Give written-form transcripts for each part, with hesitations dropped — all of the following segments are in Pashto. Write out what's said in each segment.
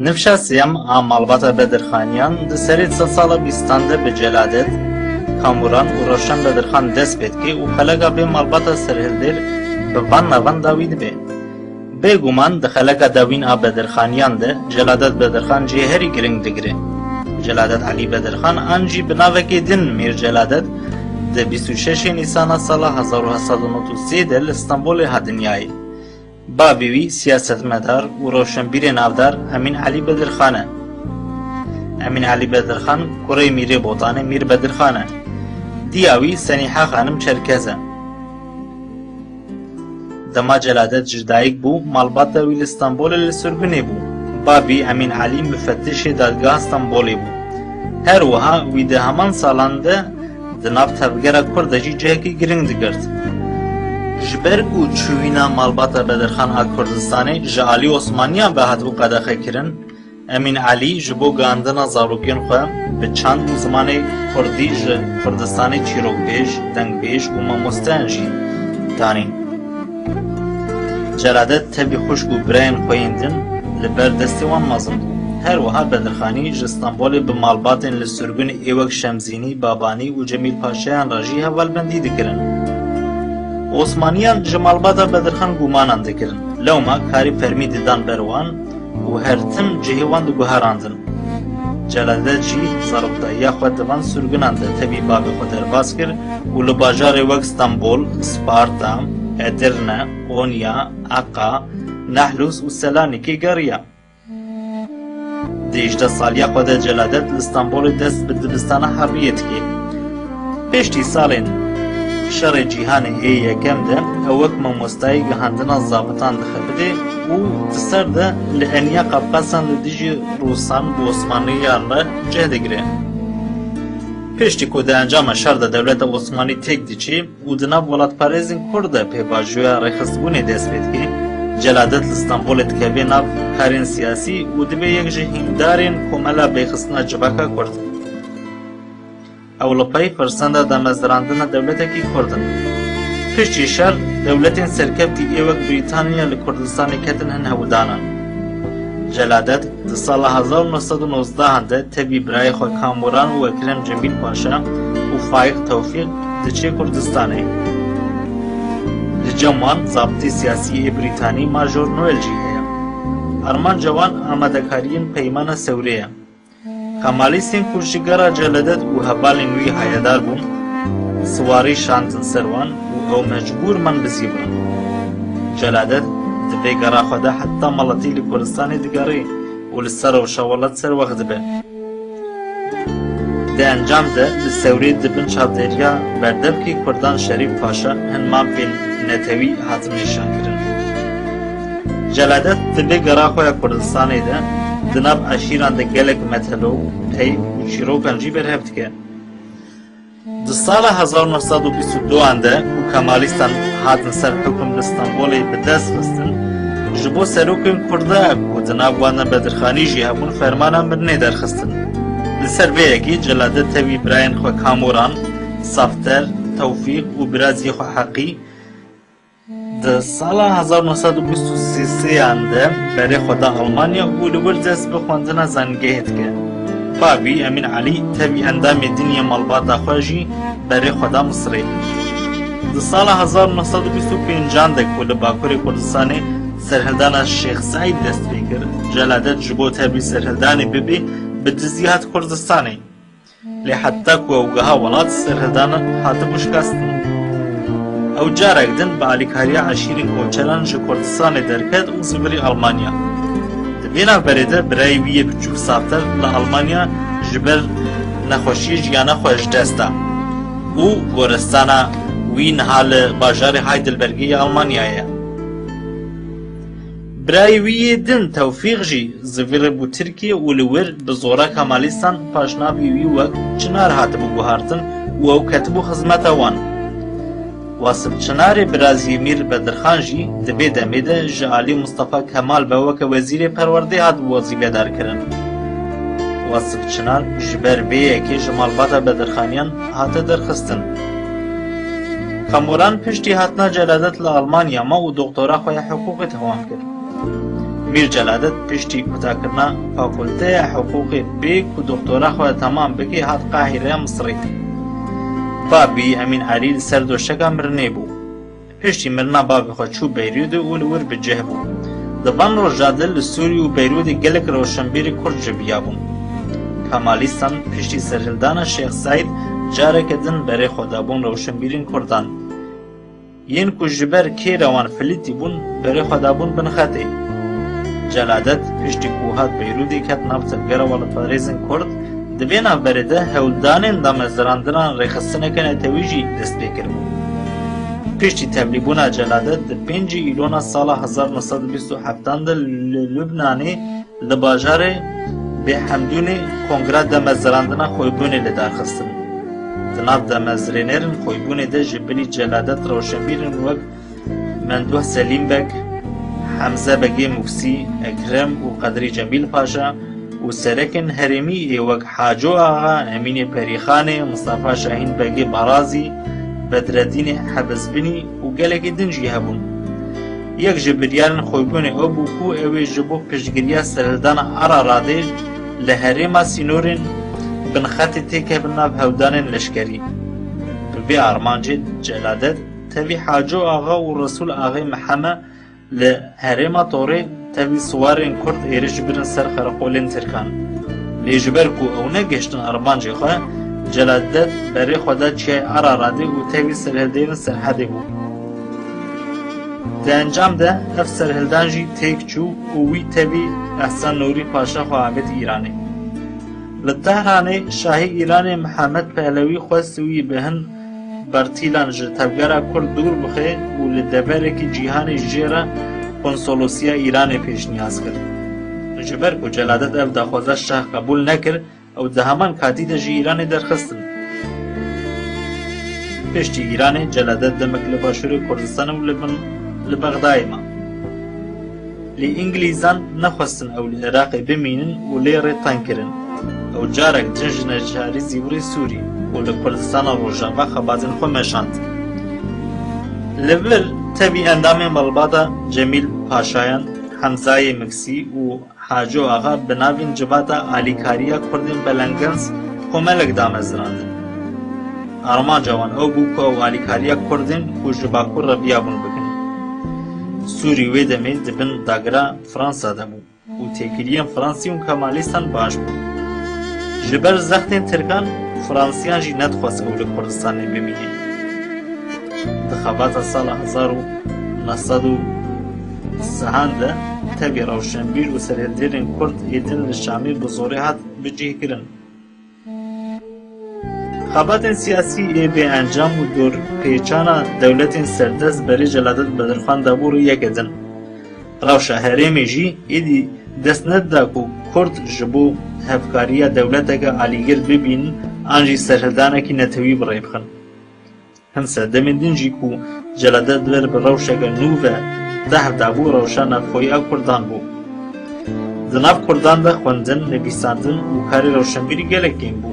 Nifşa siyam a malbata Bedirxaniyan di serê sed sala bîstan de bi Celadet, Kamuran û Roşan Bedirxan dest pê dike û xeleka bê malbata Serhildêr bi van navan dawî dibe. Bêguman di xeleka dawîn a Bedirxaniyan de Celadet Bedirxan jê herî giring digire. Celadet Alî Bedirxan an jî bi navekê din Mîr Celadet di 26 Nîsana sala 1993 de li Stenbolê hat dinyayê. Bavê wî siyasetmedar û roşenbîrê navdar Emîn Alî Bedirxan e. Emîn Alî Bedirxan kurê Mîrê Botanê Mîr Bedirxan e. Diya wî Senîha xanim Çerkez e. Dema Celadet ji dayîk bû, malbata wî li Stenbolê li sürgûnê bû. Bavê Emîn Alî müfettişê dadgeha Stenbolê bû. Her wiha wî di heman salan de di nav tevgera Kurd de jî cihekî giring digirt. Ji ber ku çûvîna malbata Bedirxan a Kurdistanê ji alî Osmaniyan ve hatibû qedexekirin, Emîn Alî ji bo gihandina zarokên xwe bi çand û zimanê Kurdî ji Kurdistanê çîrokbêj, dengbêj û mamosteyan jî danîn. Celadet tevî xuşk û birayên xwe yên din li ber destê wan mezin bû. Her wiha Bedirxanî ji Stenbolê bi malbatên li sürgûn êwek Şemzînî, Babanî û Cemîl Paşayan re jî hevalbendî dikirin. Osmaniyan ji malbata Bedirxan gumanan dikirin. Lewma karî fermî didan ber wan û her tim cihê wan diguherandin. Celadet jî zaroktayiya xwe di van sürgûnan de tevî bavê xwe derbas kir û li bajarê wek Stenbol, Sparta, Edirne, Konya, Aqa, Nahlûs û Selanikê geriya. Di 18 saliya xwe de Celadet li Stenbolê dest bi dibistana herbiyê dike. Piştî salên şerê cîhanê ê yekem de ew wek mamostayî gihandina zabitan dixebite û di ser de li eniya Qafqasan li dijî Rûsan û Osmaniyan re cih digire. Piştî ku di encama şer de dewleta Osmanî têk diçe û di nav welatparêzên Kurd de pêvajoya rêxistbûnê dest pê dike, Celadet li Stenbolê dikeve nav karên siyasî û dibe yek ji hîndarên komela bêxistina civaka Kurd. Ew li pey firsenda damezdirandina dewletekî Kurd in. Piştî şer, dewletên serkeftî êwek Brîtanya li Kurdistanê ketin hin hewdanan. Celadet di sala 1990 de tevî birayê xwe Kamuran û Ekrem Cemîl Paşa û Faîq Tewfîq diçe Kurdistanê. Li cem wan zabitê siyasî ê Brîtanî Major Noel jî heye. Armanca wan amadekariyên peymana Sewrê ye. Kemalîstên ku ji gera Celadet û hevalên wî hayedar bûn, siwarî şandin ser wan û ew mecbûr man bizîbin. Celadet di vê gera xwe de heta meletî li Kurdistanê digerê û li ser rewşa welat serwex dibe. Di encam de li Sewrê dibin çavdêriya berdevkî Kurdan Şerîf Paşa hin mafên netewî hatin nîşankirin. Celadet di vê gera xwe ya Kurdistanê de di nav eşîran de gelek metelo, pey û çîrokan jî berhev dike. Di sala 1922 de ku Kemalîstan hatin ser hukm li Stenbolê bi dest xistin, ji bo serokên Kurda ku di nav wan de Bedirxanî jî hebûn fermanan birnê derxistin. Li ser vê yekî Celadet tevî birayên xwe Kamuran, Safter, Tewfîq û birazî xwe Heqî di sala 1923 de berê xwe da Almanya û li wir dest bi xwendina zangehê dike. Bavî Emîn Alî tevî endamê diniyê malbata xwe jî berê xwe da Misrê. Di sala 1925 de ku li Bakurê Kurdistanê serhildana Şêx Saîd dest pê kir, Celadet ji bo tevî serhildanê bibe bi dizî hat Kurdistanê. Lê heta ku ew geha welat serhildanan hatibû şikastin. Ew carek din bi alîkariya eşîrên koçelan ji Kurdistanê derket û zîvirî Almanya. Di vê navberê de birayê wî yê biçûk Safter li Almanya ji ber nexweşiyê jiyana xwe ji dest da û goristana wî niha li bajarê Heidelbergê ya Almanyayê ye. Birayê wî yê din Tewfîq jî zîvirî bû Tirkiye û li wir bi zora Kemalîstan paşnavî wî wek Çınar hatibû guhartin û ew ketibû xizmeta wan. Wasif Çınarê birazî Mîr Bedirxan jî di vê demê de ji alî Mustafa Kemal ve weke wezîrê perwerdê hat wezîfedar kirin. Wasif Çınar ji ber vê yekê ji malbata Bedirxaniyan hate derxistin. Kamuran piştî hatina Celadet li Almanya ma û doktora xwe ya hiqûqê devam kir. میر جلادت پشتی کتاکرنا فاکولته حقوق بیک و دکتورا خو تمام بکی هات قاهره مصری بابی امین علی سر دوشکا مرنه بو پشتی مرنا بابی خو چو بیرود و لور بجه بو دبان رو جادل سوری و بیرود گلک روشنبیر کرد جبیا بون کمالیستان پشتی سرهلدان شیخ سعید جاره کدن بره خدابون روشنبیرین کردان ین کو جبر کی روان فلیتی بون بره خدابون بنخطه جلادت پشتی کوهات بیرودی کت نفتگره والا پاریزن کرد دبینا برده هولدانین دا مزراندران ریخستنکن اتویجی دست بکر بون پشتی تبلیغونا جلادت د 5 ایلونا سال 1927 د لبنانی لباجار به حمدونی کنگره د مزراندنا خویبونی لدارخستن دناب د مزرینرن خویبونی د جبلی جلادت روشنبیرن وگ مندوح سلیم بک حمزه بگی مفسی اکرم و قدری جمیل پاشا و سرکن هرمی وگ حاجو آغا امین پریخان مصطفی شاهین بگی برازی بدردین حبزبنی و گلکی دنجی هبون یک جبریان خویبون او بوکو اوی جبو پشگریا سرهدان ارا راده لحرما سینورین بنخط تیکه بناب هودان لشکری بی ارمانجی جلادت تبی حاجو آغا و رسول آغای محمد لحرما طوره تبی سوارین کرد ایرش برن سر خرقولین ترکان لیجبر کو او نگشتن ارمانجی خواه جلادت برای خدا چیه اراراده و تاوی سرهلدین سرحده بود. ده انجام ده اف سرهلدان جی تیک چو و وی تاوی احسان نوری پاشا خواهبت ایرانی. لطهرانه شاهی ایران محمد پهلوی خواستوی بهن برتیلان جتبگره کرد دور بخه و لدبره که جیهان جیره کنسولوسیا ایران پیش نیاز کرد. جبر کو جلادت اف دخوازه شاه قبول نکرد او ده همان کاتی ده جی ایران درخستن. پشتی ایران جلادت دمک لباشور کردستان و لبغدای ما. لی انگلیزان نخواستن او لعراق بمینن و لی ریتان کرن. او جارک جنج نجاری زیوری سوری و لکردستان روژاوا خبازن خو مشاند. لبر تبی اندام ملبادا جمیل پاشایان حمزه مکسی و حاجو آغا بناوین جباتا آلیکاریا کردین بلنگنس کمالک دامزراندن. آرمان جوان او بوکو و آلیکاریا کردین و جباکو ربیابون بکن. سوری وی دمی دبن داگرا فرانسا دمو و تکیلین فرانسی و کمالیستان باش بود. جبر زختین ترکان فرانسیان جی ندخواست او لکردستان بمینه. دخوات سال 1900 سهانده تبی روشنبیر و سرهلدرین کرد ایدن لشامی بزوری هات بجیه کرن. خابات سیاسی ای به انجام و دور پیچانا دولت سردست بری جلادت بدرخان دابور یکدن. روشا هرمی جی ایدی دست نده که کرد جبو هفکاریا دولت که علیگر ببین آنجی سرهلدانه که نتوی برای بخن. هنسا دمین جی که جلادت بر روشا که نوه ده دابو روشان خویا کردان بو. زناب کردان ده خوندن نویساندن و کاری روشنبیری گلکین بو.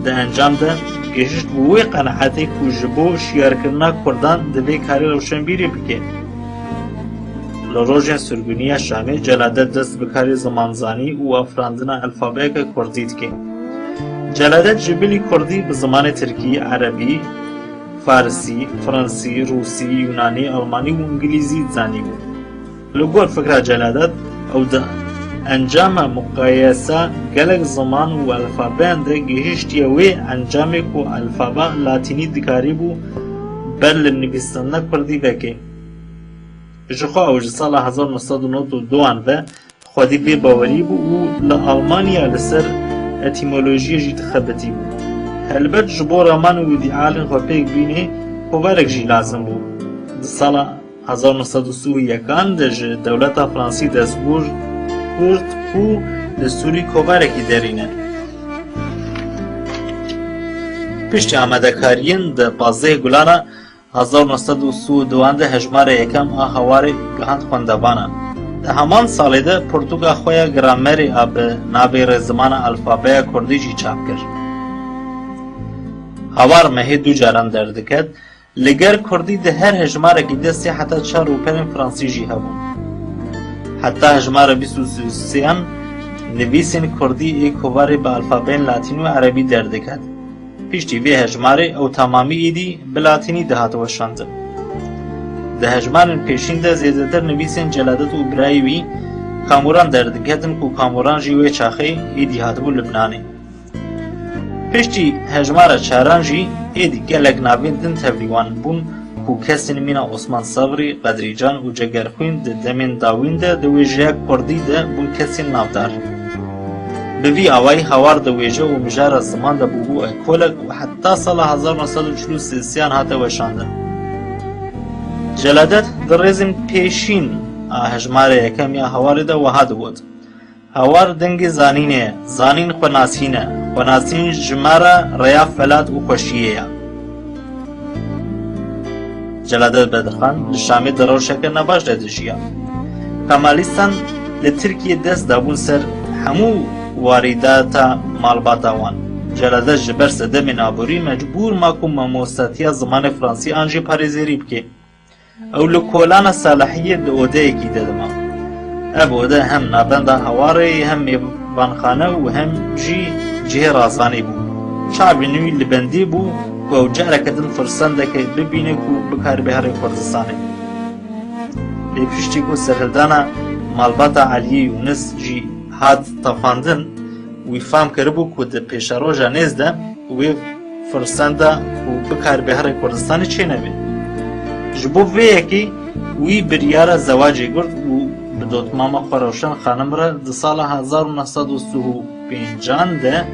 ده انجام ده گشت بوی قناعتی که جبو شیار کرنا کردان ده بی کاری روشنبیری بکه. لروژن سرگونی شامی جلادت دست بکاری زمانزانی و افراندن الفابه که کردید که. جلادت جبلی کردی به زمان ترکی عربی فارسی، فرانسی، روسی، یونانی، آلمانی و انگلیزی زانی بود. لگور فکر جلادت او ده انجام مقایسه گلک زمان و الفابه انده گهشتی وی انجامی که الفابه لاتینی دکاری بو بر لنویستن کردی وکه. جخوا اوج سال 1992 و خودی بی باوری بو و لآلمانیا لسر اتیمولوژی جی تخبتی بو. البته جبو رامان و دیالن خوابیک بینه خوارک جی لازم بود. سال 1931 دج دولت فرانسی دستور کرد کو دستوری خوارکی درینه. پشت آمده کارین د 15 گلانه 1932 ده هجمار یکم آهوار گهاند خواندبانه. ده همان ساله ده پرتوگا خویا گرامری آب نابیر زمان الفابه کردی جی چاپ کرد. هوار مهی دو جاران دردکد لگر کردی ده هر هجماره که دستی حتی 4 روپرین فرانسی جی هبون. حتی هجمار 23 نویسین کردی ای کواری به الفابین لاتین و عربی دردکد. پیشتی وی هجماره او تمامی ایدی به لاتینی دهات وشاندن. ده هجمارن پیشین ده زیادتر نویسین جلادت و برایوی کاموران دردکدن کو کاموران جیوی چاخی ایدی هاتبو لبنانی. پیشتی هجمار چاران جی ایدی گلگ ناوین دن تبلیوان بون کو کسین مینا عثمان صبری، قدریجان و جگرخوین ده دمین داوین ده دویجه کردی ده بون کسین نافدار. بوی آوای هوار ده ویجه و مجار زمان ده بوبو اکولک و حتی سال 1943 هاته وشاندن. جلادت در رزم پیشین هجمار یکم یا هوار ده وحاد بود. هوار دنگ زانینه، زانین خوناسینه، خوناسین جماره ریا فلات و خوشیه. جلادت بدرخان لشامی درو شکر نباش دادشیا. کمالیستان لترکیه دست دابون سر همو واردات مالبات وان. جلادت جبر سده من آبوری مجبور ماکو مموستاتیا زمان فرانسی آنجی پاریزیری بکی. او لکولان صلاحیه دوده اکی دادما. اب اوده هم نابنده هواری هم میوانخانه و هم جه رازانی بو. شعبی نوی لبندی بو و او جاره کدن فرسنده که ببینه که بکار بهار کردستانه. لیپشتی که سرهلدانا مالبات علی یونس جی هاد تفاندن وی فهم کربو که ده پیشاروژا نزده وی فرسنده و بکار بهار کردستانه چه نبی. جبو ویکی وی بریار زواجی گرد و بدوت ماما خروشن خانم را ده سال 1935 ده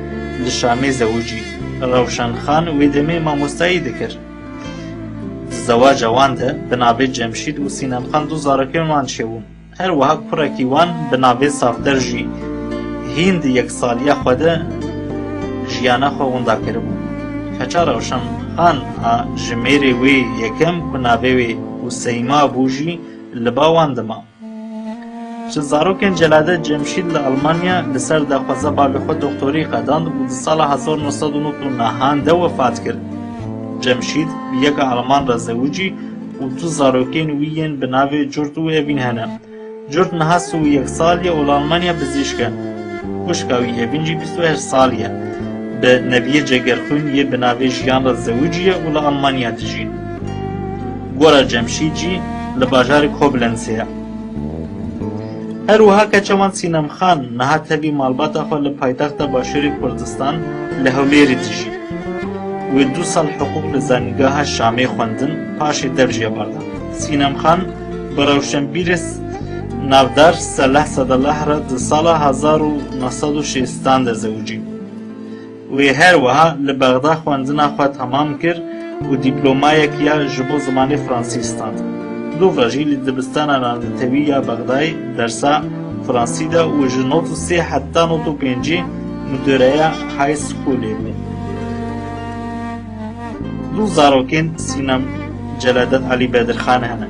لشامی زوجی روشن خان وی دمی ماموستایی دکر. زواج وان ده بنابه جمشید و سینم خان دو زارکیون وان شوون. هر وها پرکی وان بنابه صافدر جی هند یک سالیه خوده جیانه خوونده کربون. کچا روشن خان جمیری وی یکم کنابه وی و سیما بوجی لباوان دما. چه زاروکن جلادت جمشید لألمانیا لسر دخوازه بابی خود دکتوری قداند و سال 1909 ده وفات کرد. جمشید یک آلمان را زوجی و دو زاروکن ویین بناوی جورت و اوین هنه. جورت نهاس و یک سالیه و لألمانیا بزیشکن. خوشکاوی اوین جی 28 سالیه. به نبی جگرخون یه بناوی جیان را زوجیه و لألمانیا دجین. گورا جمشید جی لباجار کوبلنسیه. هر وها کچوان سینم خان نها تبی مالبات خو لپایتخت باشوری کردستان لهولیری دجی و 2 سال حقوق لزانگاه شامی خوندن پاش درجه بردن. سینم خان بروشنبیرس نافدار صلاح صدالله را ده سال 1960 ده زوجی و هر وها لبغداد خوندن خو تمام کرد و دیپلومای کیا جبو زمان فرانسیستان. دو راجی دبستان رانندتوی یا بغدای درسا فرانسی دا و جنوتو 3 حتی نوتو 5 مدیره های سکولی بود. دو زاروکین سینم جلادت علی بدرخان هنه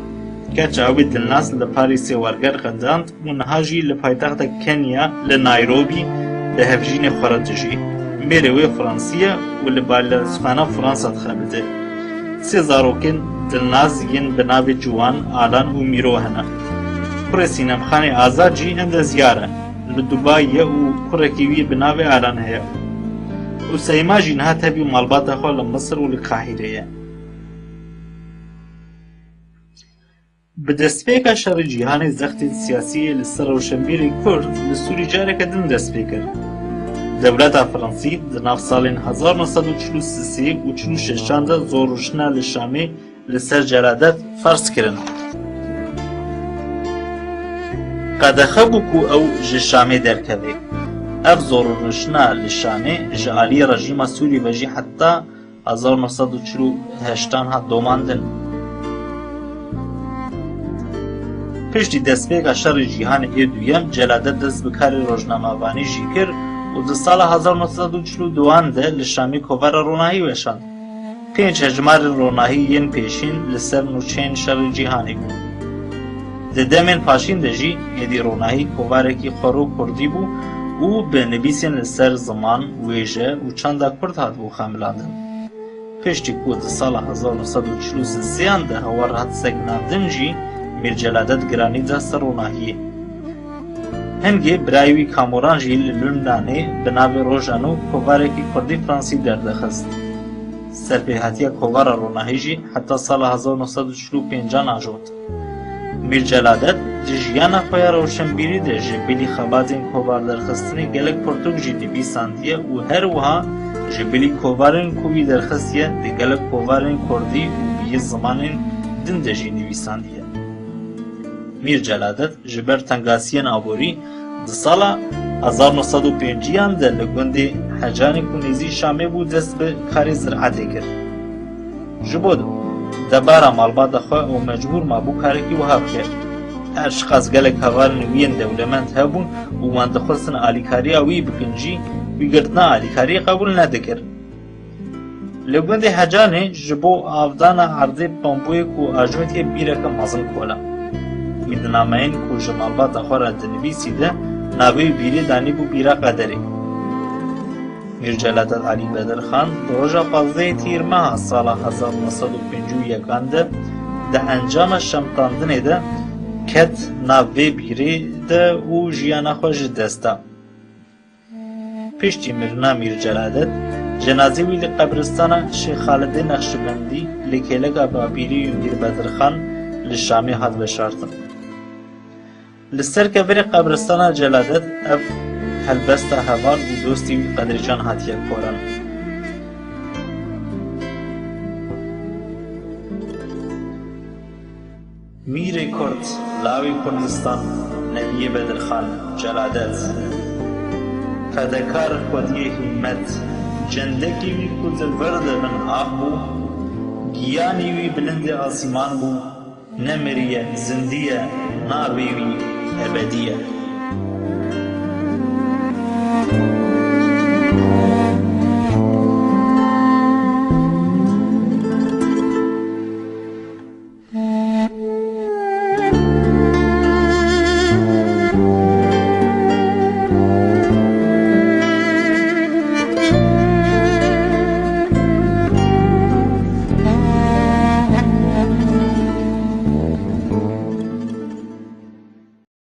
که چاوی دلناس لپاریسی ورگر قداند و نهاجی لپایتخت کنیا لنایروبی لهفجین خورتجی میروی فرانسیه و لبالسخانه فرانسا تخابده. 3 زاروکین دلناز ین بناوی جوان آلان و میرو هنه. پر سینم خانی آزاد جی اند زیاره. لدوبای و پرکیوی بناوی آلان هیا. و سیما جی نها تبی مالبات خو لمصر و لقاهره. بدستپیکا شر جیهان زخت سیاسی لسر روشنبیر کرد لسوری جاره کدن دستپیکر. دولت فرانسی در ناف سالین 1943 و 46 ده زوروشنا لشامی لسر جلادت فرض کرن. قدخه بکو او جشامی درکوی. اف زوروشنا لشامی جعالی رژیم سوری و جی حتی 1948 ها دوماندن. پشتی دستپیک شر جیهان ایدویم جلادت دست بکاری روزنامه‌وانی جی کرد و در سال 1942 ده لشامی کوور روناهی وشاند. 5 هجمار روناهی ین پیشین لسر نوچین شر جیهانی بود. ده دمین پاشین ده جی ایدی روناهی کوورکی خورو کردی بو و به نویسین لسر زمان ویجه و چند کرد هاد بو خاملاندن. پشتی که ده سال 1943 ده هوار هات سکناندن جی میر جلادت گرانی ده سر روناهی. هەنگێ برایوی کامۆران ژی لە لوندانێ بناوی ڕۆژان و کۆڤارێکی کوردی فرانسی دەردەخست. سەرپێهاتیە کۆڤارە ڕۆناهێژی حتا ساڵە 1945 ناژۆت. میر جەلادەت ji jiyana xwe ya rewşenbîrî de ji bilî xebazên kovar derxistinê gelek pirtûk jî dibîsandiye û her wiha ji bilî kovarên ku wî derxistiye di gelek kovarên Kurdî û bîyî zimanên din de jî nivîsandiye. Mîr Celadet ji ber tengasiyên aborî di sala 1905 de li gundê Hecanê ku nêzî Şamê bû dest bi karê ziraetê kir. Ji bo debara malbata xwe û mecbûr mabû karekî wiha bike. Her şiqas gelek hevalên wî yên dewlemend hebûn û wan dixwestin alîkariya wî bikin jî wî girtina alîkariyê qebûl nedikir. Li gundê Hecanê ji bo avdana erdê bamboyê ku ajotiyê bîreke mezin kola. Wî di nameyên ku ji malbata xwe re dinivîsî de navê wî bîrê danîbû bîra Qederê. Mîr Celadet Alî Bedirxan di roja 15 Tîr meha sala 1951 de di encama şemtandinê de ket nav vê bîrê de û jiyana xwe ji dest da. Piştî mirina Mîr Celadet, cenazê wî li qebristana Şêx Xalidê Neqşibendî li kêleka Babîrî û Mîr Bedirxan li Şamê hat veşartin. Li ser kevirê qebristana Celadet ev helbesta heval û dostî wî Qedrîcan hatiye koran. Mîrê Kurd, Lawê Kurdistan, Nebiyê Bedirxan, Celadet. Fedekar xwediyê hîmmet, cendekê wî ku zilver de min av bû, giyanê wî bilindê asîman bû, nemiriye, zindiye, navê wî ebedî ye.